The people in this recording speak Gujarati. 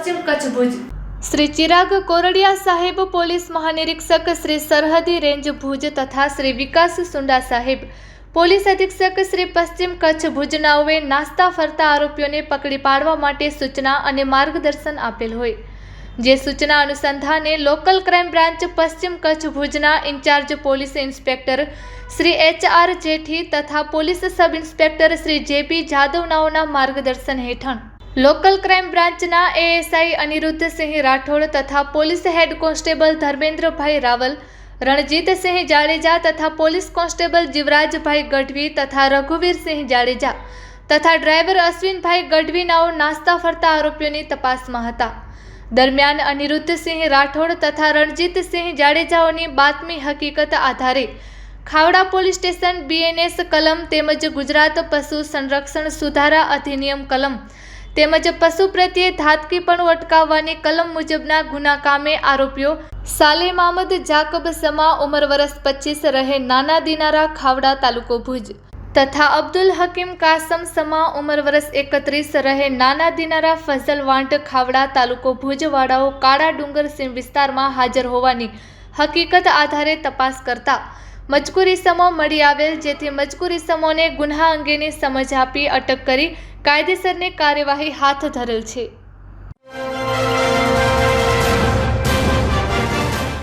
પશ્ચિમ કચ્છ ભુજ શ્રી ચિરાગ કોરડિયા સાહેબ પોલીસ મહાનિરીક્ષક શ્રી સરહદી રેન્જ ભુજ તથા શ્રી વિકાસ સુંડા સાહેબ પોલીસ અધિક્ષક શ્રી પશ્ચિમ કચ્છ ભુજનાઓએ નાસ્તા ફરતા આરોપીઓને પકડી પાડવા માટે સૂચના અને માર્ગદર્શન આપેલ હોય, જે સૂચના અનુસંધાને લોકલ ક્રાઇમ બ્રાન્ચ પશ્ચિમ કચ્છ ભુજના in charge police inspector Shri HR Jethi તથા police sub inspector Shri JP જાદવનાઓના માર્ગદર્શન હેઠળ લોકલ ક્રાઇમ બ્રાન્ચના ASI અનિરુદ્ધસિંહ રાઠોડ તથા police head constable Dharmendrabhai Raval, Ranjitsinh Jadeja તથા પોલીસ કોન્સ્ટેબલ જીવરાજભાઈ ગઢવી તથા રઘુવીરસિંહ જાડેજા તથા ડ્રાઈવર અશ્વિનભાઈ ગઢવીનાઓ નાસ્તા ફરતા આરોપીઓની તપાસમાં હતા. દરમિયાન અનિરુદ્ધસિંહ રાઠોડ તથા રણજીતસિંહ જાડેજાઓની બાતમી હકીકત આધારે ખાવડા પોલીસ સ્ટેશન BNS કલમ તેમજ ગુજરાત પશુ સંરક્ષણ સુધારા અધિનિયમ કલમ તેમજ પશુ પ્રત્યે ધાતકીપણું અટકાવવાની કલમ મુજબના ગુના કામે આરોપીઓ સાલેમ અહમદ જાકબ સમા ઉંમર વર્ષ 25 રહે નાના દિનારા ખાવડા તાલુકો ભુજ તથા અબ્દુલ હકીમ કાસમ સમા ઉંમર વર્ષ 31 રહે નાના દિનારા ફઝલ વાંટ ખાવડા તાલુકો ભુજવાળાઓ કાળા ડુંગર સીમ વિસ્તારમાં હાજર હોવાની હકીકત આધારે તપાસ કરતા મજકૂર ઇસમો મળી આવેલ, જેથી મજકૂર ઇસમોને ગુન્હા અંગેની સમજ આપી અટક કરી કાયદેસરની કાર્યવાહી હાથ ધરેલ છે.